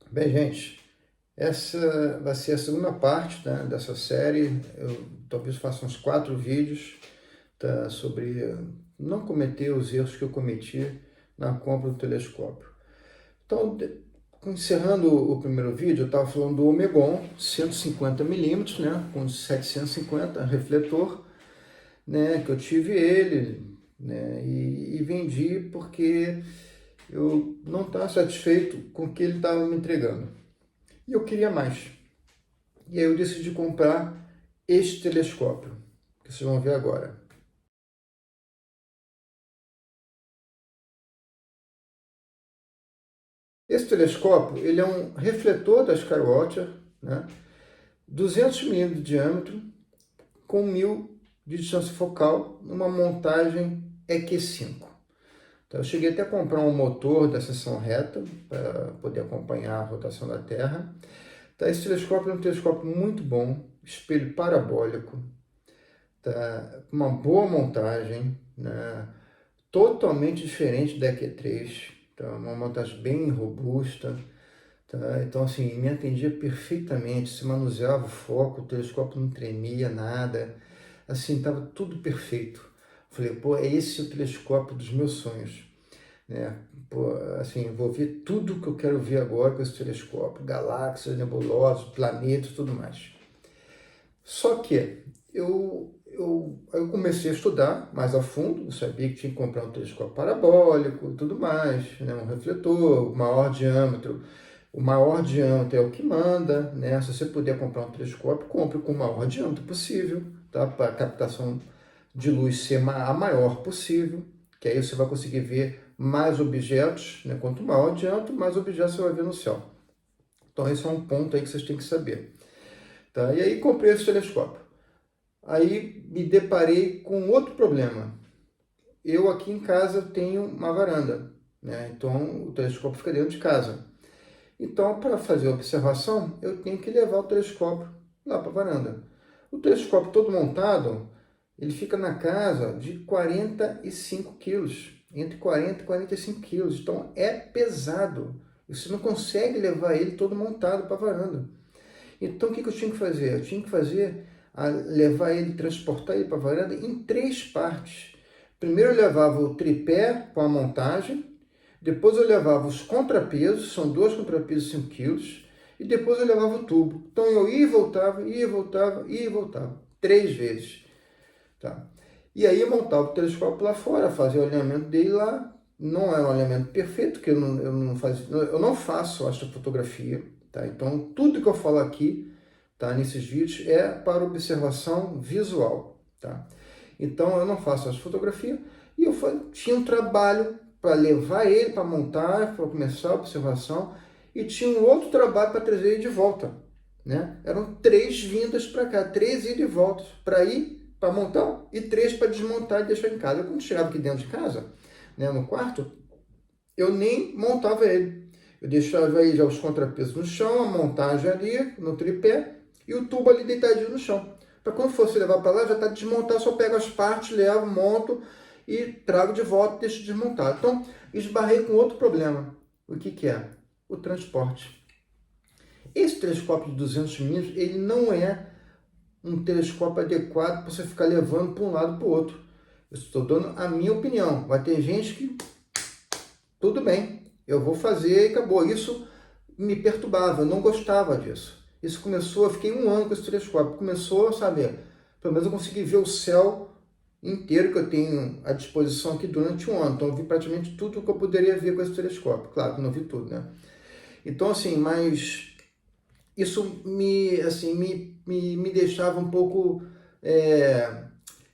Bem, gente, essa vai ser a segunda parte, tá, dessa série. Eu talvez faça uns 4 vídeos, tá, sobre não cometer os erros que eu cometi na compra do telescópio. Então, encerrando o primeiro vídeo, eu estava falando do Omegon 150 mm, né, com 750 refletor, né, que eu tive ele, né, e vendi porque eu não estava satisfeito com o que ele estava me entregando. E eu queria mais. E aí eu decidi comprar este telescópio, que vocês vão ver agora. Esse telescópio, ele é um refletor da Skywatcher, né? 200 milímetros de diâmetro, com 1000 de distância focal, numa montagem EQ5. Então, eu cheguei até a comprar um motor da seção reta, para poder acompanhar a rotação da Terra. Tá, esse telescópio é um telescópio muito bom, espelho parabólico, tá, uma boa montagem, né? Totalmente diferente da EQ3, tá? Uma montagem bem robusta, tá? Então, assim, me atendia perfeitamente, se manuseava o foco, o telescópio não tremia, nada, assim, estava tudo perfeito. Falei, pô, é esse o telescópio dos meus sonhos, né? Pô, assim, vou ver tudo que eu quero ver agora com esse telescópio, galáxias, nebulosas, planetas, tudo mais. Só que eu comecei a estudar mais a fundo, eu sabia que tinha que comprar um telescópio parabólico e tudo mais, né? Um refletor, maior diâmetro. O maior diâmetro é o que manda, né? Se você puder comprar um telescópio, compre com o maior diâmetro possível, tá? Para a captação de luz ser a maior possível, que aí você vai conseguir ver mais objetos, né? Quanto maior o diâmetro, mais objetos você vai ver no céu. Então esse é um ponto aí que vocês têm que saber, tá? E aí comprei esse telescópio. Aí me deparei com outro problema. Eu aqui em casa tenho uma varanda, né? Então o telescópio fica dentro de casa. Então, para fazer a observação, eu tenho que levar o telescópio lá para a varanda. O telescópio todo montado, ele fica na casa de 45 quilos, entre 40 e 45 quilos. Então é pesado. Você não consegue levar ele todo montado para a varanda. Então, o que eu tinha que fazer? Eu tinha que levar ele, transportar ele para a varanda em 3 partes. Primeiro eu levava o tripé com a montagem, depois eu levava os contrapesos, são 2 contrapesos de 5 quilos, e depois eu levava o tubo. Então eu ia e voltava, ia e voltava, ia e voltava, 3 vezes. Tá? E aí eu montava o telescópio lá fora, fazia o alinhamento dele lá. Não é um alinhamento perfeito, porque eu não faço astrofotografia. Tá? Então tudo que eu falo aqui, tá, nesses vídeos é para observação visual. Tá? Então eu não faço astrofotografia e tinha um trabalho para levar ele, para montar, para começar a observação, e tinha um outro trabalho para trazer ele de volta. Né? Eram 3 vindas para cá, 3 idas e voltas, para ir, para montar, e 3 para desmontar e deixar em casa. Eu, quando chegava aqui dentro de casa, né, no quarto, eu nem montava ele. Eu deixava aí já os contrapesos no chão, a montagem ali, no tripé, e o tubo ali deitadinho no chão. Para quando fosse levar para lá, já está desmontado, só pego as partes, levo, monto e trago de volta e deixo desmontado. Então, esbarrei com outro problema. O que é? O transporte. Esse telescópio de 200 milímetros, ele não é um telescópio adequado para você ficar levando para um lado e para o outro. Eu estou dando a minha opinião. Vai ter gente que, tudo bem, eu vou fazer e acabou. Isso me perturbava, eu não gostava disso. Isso começou, eu fiquei um ano com esse telescópio. Começou, sabe, pelo menos eu consegui ver o céu inteiro que eu tenho à disposição aqui durante um ano. Então eu vi praticamente tudo que eu poderia ver com esse telescópio. Claro que não vi tudo, né? Então, assim, mas isso me deixava um pouco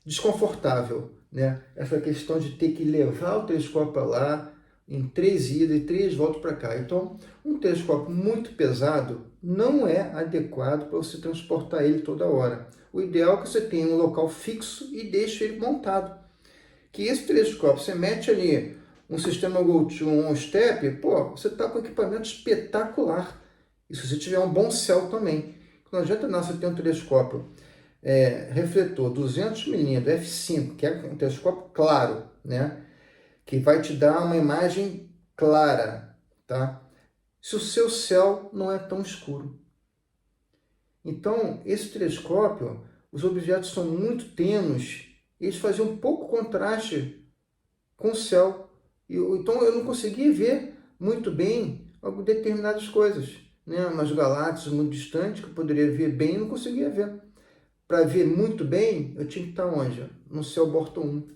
desconfortável, né? Essa questão de ter que levar o telescópio para lá em 3 idas e 3 voltas para cá. Então, um telescópio muito pesado não é adequado para você transportar ele toda hora. O ideal é que você tenha um local fixo e deixe ele montado. Que esse telescópio, você mete ali um sistema Go-To, um STEP, pô, você está com um equipamento espetacular. E se você tiver um bom céu também. Não adianta não você ter um telescópio refletor 200 milímetros f5, que é um telescópio claro, né? Que vai te dar uma imagem clara, tá? se o seu céu não é tão escuro. Então, esse telescópio, os objetos são muito tênues, eles faziam pouco contraste com o céu. Então, eu não conseguia ver muito bem determinadas coisas, né? Umas galáxias muito distantes que eu poderia ver bem, não conseguia ver. Para ver muito bem, eu tinha que estar onde? No céu Borton 1.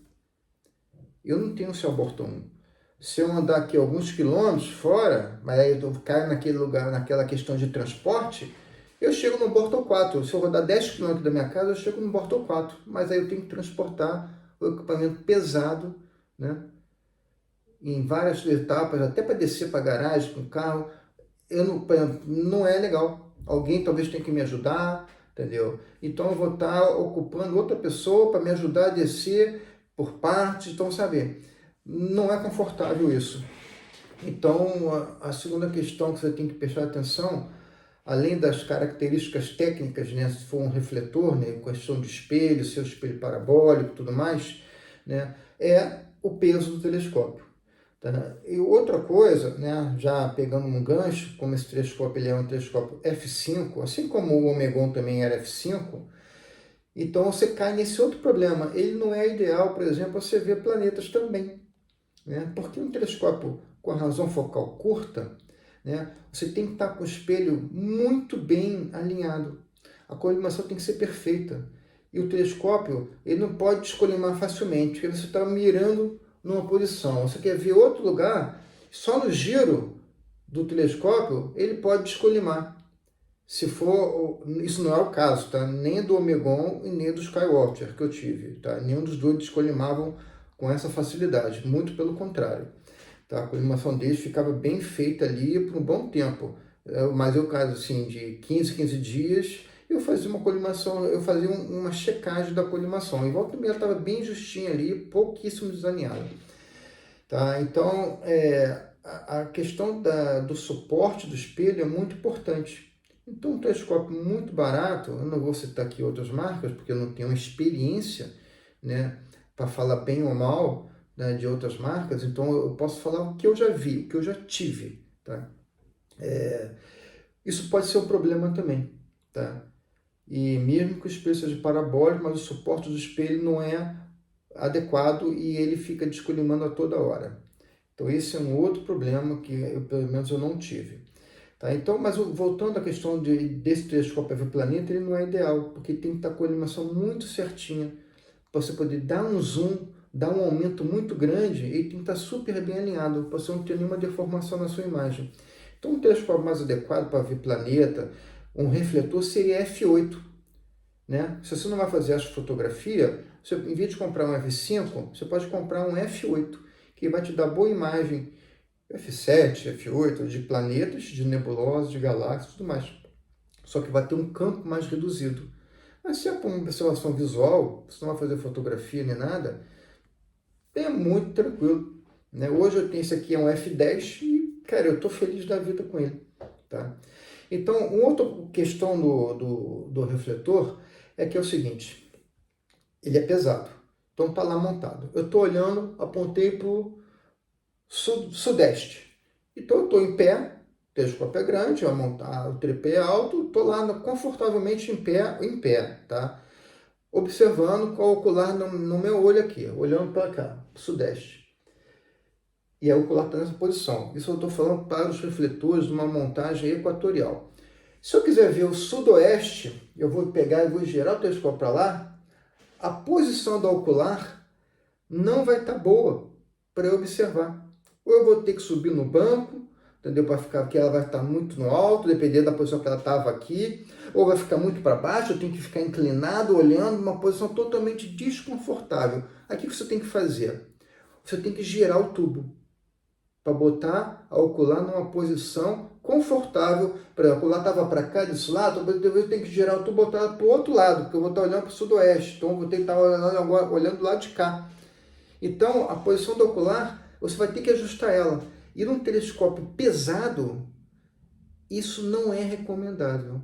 Eu não tenho céu Borton 1. Se eu andar aqui alguns quilômetros fora, mas aí eu caio naquele lugar, naquela questão de transporte, eu chego no Borton 4. Se eu rodar 10 quilômetros da minha casa, eu chego no Borton 4. Mas aí eu tenho que transportar o equipamento pesado, né? Em várias etapas, até para descer para a garagem com o carro. Não é legal. Alguém talvez tenha que me ajudar, entendeu? Então eu vou estar ocupando outra pessoa para me ajudar a descer por partes. Então, sabe, não é confortável isso. Então, a segunda questão que você tem que prestar atenção, além das características técnicas, né, se for um refletor, né, questão de espelho, seu espelho parabólico, tudo mais, né, é o peso do telescópio. Tá? E outra coisa, né, já pegando um gancho, como esse telescópio ele é um telescópio F5, assim como o Omegon também era F5, então você cai nesse outro problema. Ele não é ideal, por exemplo, você ver planetas também, né? Porque um telescópio com a razão focal curta, né, você tem que estar com o espelho muito bem alinhado. A colimação tem que ser perfeita. E o telescópio ele não pode descolimar facilmente, porque você está mirando numa posição. Você quer ver outro lugar, só no giro do telescópio ele pode descolimar. Se for, isso não é o caso, tá? Nem do Omegon e nem do Skywatcher que eu tive, tá? Nenhum dos dois descolimavam com essa facilidade, muito pelo contrário. Tá? A colimação deles ficava bem feita ali por um bom tempo. Mas eu, caso assim, de 15 dias, eu fazia uma colimação, eu fazia uma checagem da colimação. Em volta meia estava bem justinha ali, pouquíssimo desalinhado. Tá? Então, a questão do suporte do espelho é muito importante. Então, um telescópio muito barato, eu não vou citar aqui outras marcas, porque eu não tenho experiência, né, para falar bem ou mal, né, de outras marcas, então eu posso falar o que eu já vi, o que eu já tive. Tá? Isso pode ser um problema também. Tá? E mesmo que o espelho seja parabólico, mas o suporte do espelho não é adequado e ele fica descolimando a toda hora. Então esse é um outro problema que pelo menos eu não tive. Tá? Então, mas voltando à questão desse telescópio a ver planeta, ele não é ideal, porque tem que estar com a iluminação muito certinha, para você poder dar um zoom, dar um aumento muito grande, e tem que estar super bem alinhado, para você não ter nenhuma deformação na sua imagem. Então, um telescópio mais adequado para ver planeta, um refletor seria F8. Né? Se você não vai fazer astrofotografia, você, em vez de comprar um F5, você pode comprar um F8, que vai te dar boa imagem, F7, F8, de planetas, de nebulosas, de galáxias e tudo mais. Só que vai ter um campo mais reduzido. Mas se é para uma observação visual, você não vai fazer fotografia nem nada, é muito tranquilo. Né? Hoje eu tenho esse aqui, é um F10 e, cara, eu estou feliz da vida com ele. Tá? Então, uma outra questão do refletor é que é o seguinte, ele é pesado. Então está lá montado. Eu estou olhando, apontei para o sudeste. Então eu estou em pé, o telescópio é grande, o tripé é alto, estou lá confortavelmente em pé, tá? Observando com o ocular no meu olho aqui, olhando para cá, sudeste. E a ocular está nessa posição. Isso eu estou falando para os refletores de uma montagem equatorial. Se eu quiser ver o sudoeste, eu vou pegar e vou girar o telescópio para lá, a posição da ocular não vai estar boa para eu observar. Ou eu vou ter que subir no banco, entendeu? Para ficar que ela vai estar muito no alto, dependendo da posição que ela estava aqui, ou vai ficar muito para baixo, eu tenho que ficar inclinado, olhando, uma posição totalmente desconfortável. Aqui o que você tem que fazer? Você tem que girar o tubo para botar a ocular numa posição confortável. Por exemplo, a ocular estava para cá, desse lado, eu tenho que girar o tubo e botar para o outro lado, porque eu vou estar olhando para o sudoeste, então eu vou ter que estar olhando do lado de cá. Então, a posição do ocular, você vai ter que ajustar ela. E num telescópio pesado, isso não é recomendável.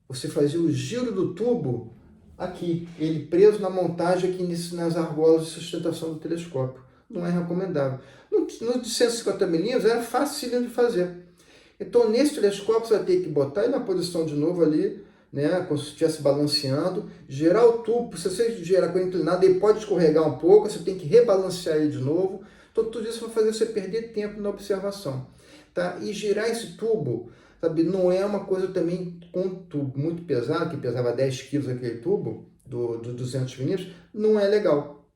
Você fazer o giro do tubo aqui, ele preso na montagem aqui nas argolas de sustentação do telescópio. Não é recomendável. No de 150 milímetros era fácil de fazer. Então, nesse telescópio, você vai ter que botar ele na posição de novo ali, né, como se estivesse balanceando, girar o tubo. Se você girar com ele inclinado, ele pode escorregar um pouco, você tem que rebalancear ele de novo. Então, tudo isso vai fazer você perder tempo na observação. Tá? E girar esse tubo, sabe, não é uma coisa também com um tubo muito pesado, que pesava 10 quilos aquele tubo, do 200 milímetros, não é legal.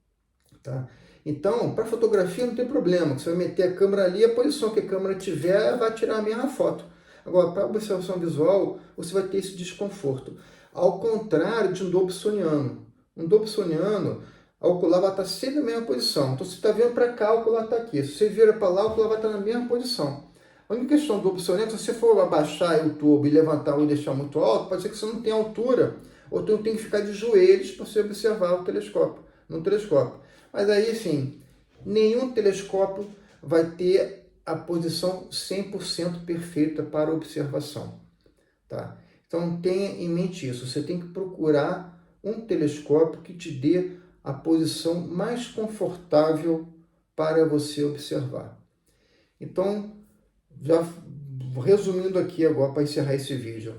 Tá? Então, para fotografia não tem problema, você vai meter a câmera ali, a posição que a câmera tiver vai tirar a mesma foto. Agora, para observação visual, você vai ter esse desconforto. Ao contrário de um dobsoniano. Um dobsoniano, a ocular vai estar sempre na mesma posição. Então, se você está vendo para cá, a ocular está aqui. Se você vira para lá, a ocular vai estar na mesma posição. A única questão do dobsoniano, se você for abaixar o tubo e levantar e deixar muito alto, pode ser que você não tenha altura, ou então tem que ficar de joelhos para você observar o telescópio, no telescópio. Mas aí, sim, nenhum telescópio vai ter a posição 100% perfeita para observação. Tá? Então, tenha em mente isso. Você tem que procurar um telescópio que te dê a posição mais confortável para você observar. Então, já resumindo aqui agora para encerrar esse vídeo.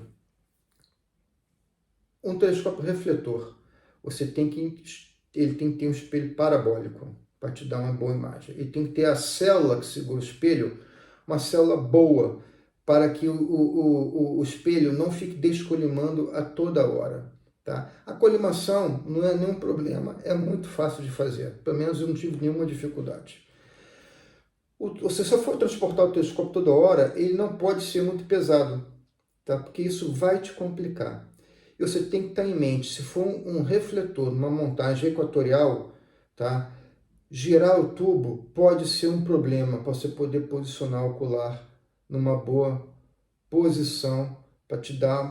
Um telescópio refletor, ele tem que ter um espelho parabólico para te dar uma boa imagem. Ele tem que ter a célula que segura o espelho, uma célula boa, para que o espelho não fique descolimando a toda hora. Tá? A colimação não é nenhum problema, é muito fácil de fazer. Pelo menos eu não tive nenhuma dificuldade. Se você for transportar o telescópio toda hora, ele não pode ser muito pesado, tá? Porque isso vai te complicar. E você tem que estar em mente, se for um refletor, uma montagem equatorial, tá? Girar o tubo pode ser um problema para você poder posicionar o ocular numa boa posição para te dar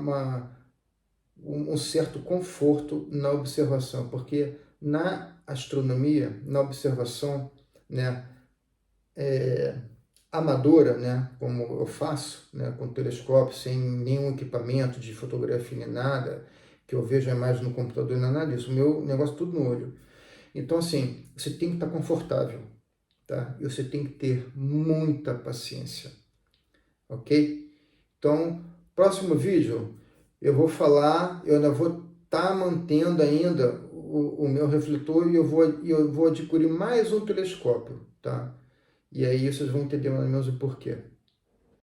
um certo conforto na observação, porque na astronomia, na observação, né, amadora, né, como eu faço, né, com telescópio, sem nenhum equipamento de fotografia nem nada, que eu vejo a imagem no computador, não é nada disso, o meu negócio é tudo no olho. Então, assim, você tem que estar confortável, tá? E você tem que ter muita paciência, ok? Então, próximo vídeo, eu vou falar, eu ainda vou estar mantendo ainda o meu refletor e eu vou adquirir mais um telescópio, tá? E aí vocês vão entender mais ou menos o porquê.